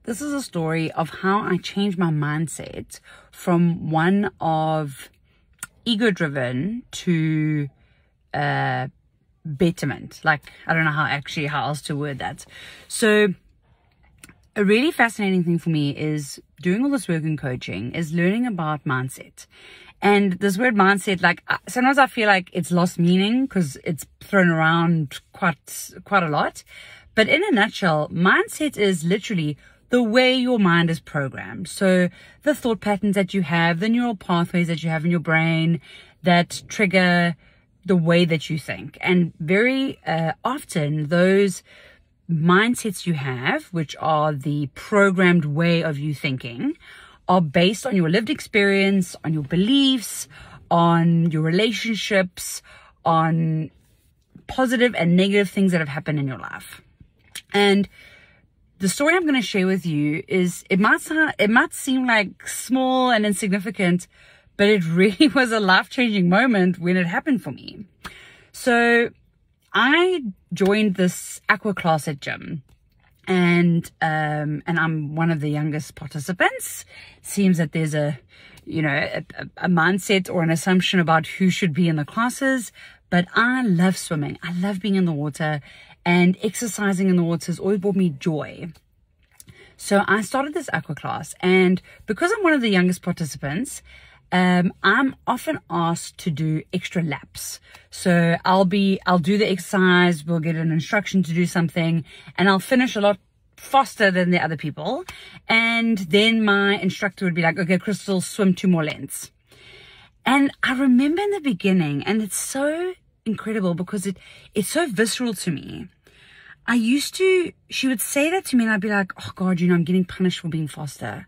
this is a story of how I changed my mindset from one of ego-driven to betterment. Like, I don't know how else to word that. So a really fascinating thing for me is doing all this work in coaching is learning about mindset. And this word mindset, like, sometimes I feel like it's lost meaning because it's thrown around quite a lot. But in a nutshell, mindset is literally the way your mind is programmed. So the thought patterns that you have, the neural pathways that you have in your brain that trigger the way that you think. And very often those mindsets you have, which are the programmed way of you thinking, are based on your lived experience, on your beliefs, on your relationships, on positive and negative things that have happened in your life. And the story I'm going to share with you is, it might seem like small and insignificant, but it really was a life-changing moment when it happened for me. So I joined this aqua class at gym, and I'm one of the youngest participants. Seems that there's a mindset or an assumption about who should be in the classes, but I love swimming. I love being in the water, and exercising in the water has always brought me joy. So I started this aqua class, and because I'm one of the youngest participants, I'm often asked to do extra laps. So I'll do the exercise, we'll get an instruction to do something, and I'll finish a lot faster than the other people. And then my instructor would be like, okay, Crystal, swim 2 more lengths. And I remember in the beginning, and it's so incredible because it's so visceral to me. She would say that to me and I'd be like, oh God, I'm getting punished for being faster.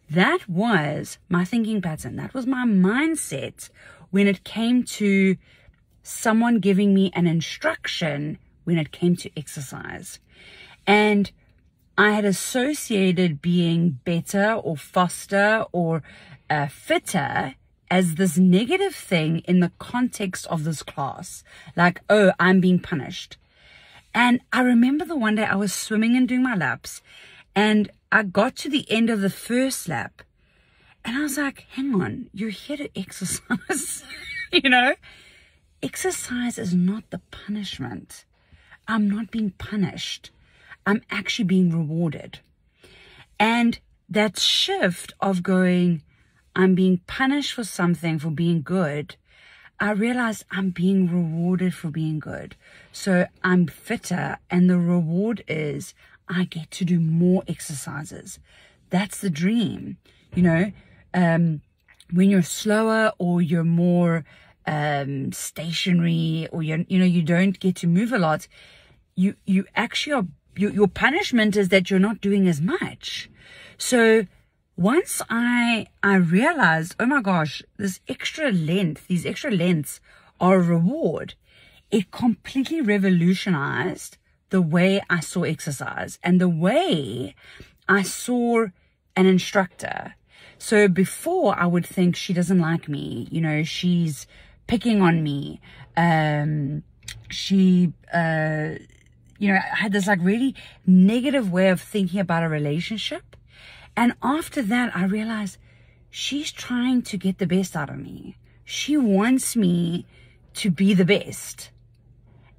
That was my thinking pattern. That was my mindset when it came to someone giving me an instruction when it came to exercise. And I had associated being better or faster or fitter as this negative thing in the context of this class. Like, oh, I'm being punished. And I remember the one day I was swimming and doing my laps, and I got to the end of the first lap, and I was like, hang on, you're here to exercise. Exercise is not the punishment. I'm not being punished. I'm actually being rewarded. And that shift of going, I'm being punished for something, for being good, I realized I'm being rewarded for being good. So I'm fitter, and the reward is I get to do more exercises. That's the dream. When you're slower or you're more stationary, or you don't get to move a lot, you actually are, your punishment is that you're not doing as much. So once I realized, oh my gosh, these extra lengths are a reward, it completely revolutionized the way I saw exercise and the way I saw an instructor. So before, I would think she doesn't like me, she's picking on me. I had this like really negative way of thinking about a relationship. And after that, I realized she's trying to get the best out of me. She wants me to be the best.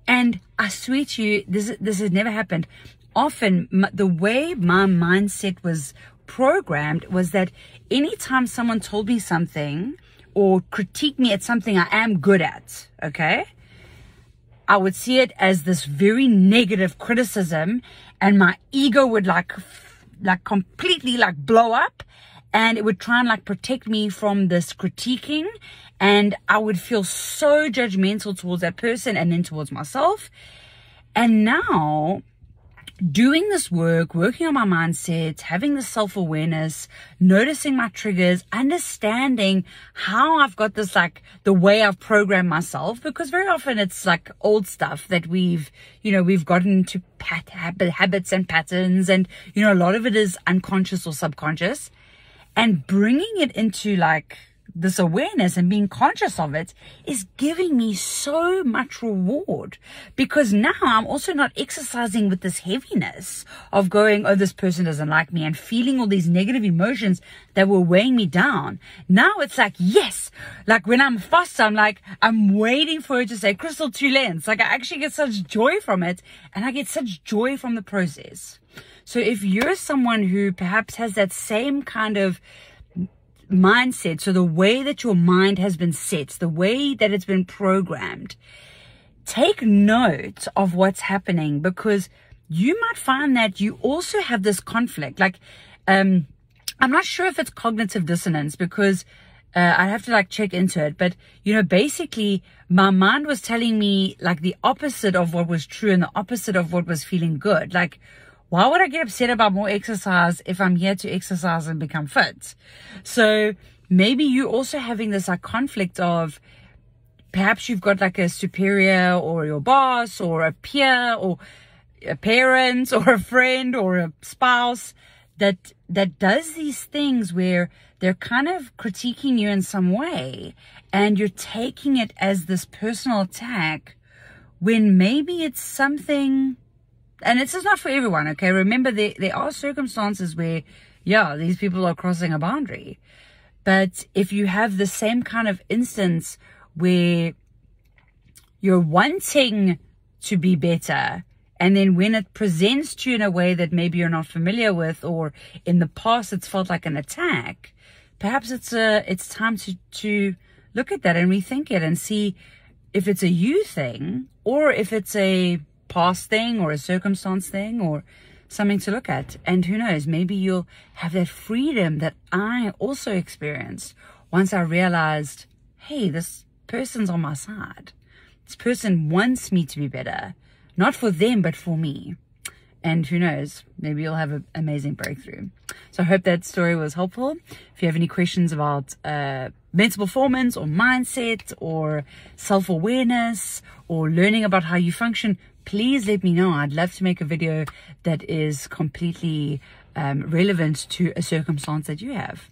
And I swear to you, this has never happened. Often, the way my mindset was programmed was that anytime someone told me something or critiqued me at something I am good at, okay, I would see it as this very negative criticism, and my ego would like completely blow up, and it would try and protect me from this critiquing, and I would feel so judgmental towards that person and then towards myself. And now, doing this work, working on my mindset, having the self-awareness, noticing my triggers, understanding how I've got this, the way I've programmed myself, because very often it's old stuff that we've gotten into habits and patterns, and, a lot of it is unconscious or subconscious, and bringing it into this awareness and being conscious of it is giving me so much reward, because now I'm also not exercising with this heaviness of going, oh, this person doesn't like me, and feeling all these negative emotions that were weighing me down. Now it's like, yes, like when I'm faster, I'm like, I'm waiting for her to say, Crystal, 2 lens. Like I actually get such joy from it, and I get such joy from the process. So if you're someone who perhaps has that same kind of mindset, so the way that your mind has been set, the way that it's been programmed, take note of what's happening, because you might find that you also have this conflict. Like, I'm not sure if it's cognitive dissonance, because I have to like check into it, but you know, basically my mind was telling me like the opposite of what was true and the opposite of what was feeling good. Like, why would I get upset about more exercise if I'm here to exercise and become fit? So maybe you're also having this like conflict of, perhaps you've got like a superior or your boss or a peer or a parent or a friend or a spouse that does these things where they're kind of critiquing you in some way, and you're taking it as this personal attack when maybe it's something. And this is not for everyone, okay? Remember, there are circumstances where, yeah, these people are crossing a boundary. But if you have the same kind of instance where you're wanting to be better, and then when it presents to you in a way that maybe you're not familiar with, or in the past it's felt like an attack, perhaps it's time to look at that and rethink it and see if it's a you thing, or if it's a past thing or a circumstance thing or something to look at. And who knows, maybe you'll have that freedom that I also experienced once I realized, hey, this person's on my side. This person wants me to be better, not for them, but for me. And who knows, maybe you'll have an amazing breakthrough. So I hope that story was helpful. If you have any questions about mental performance or mindset or self-awareness or learning about how you function, please let me know. I'd love to make a video that is completely relevant to a circumstance that you have.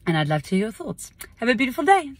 And I'd love to hear your thoughts. Have a beautiful day.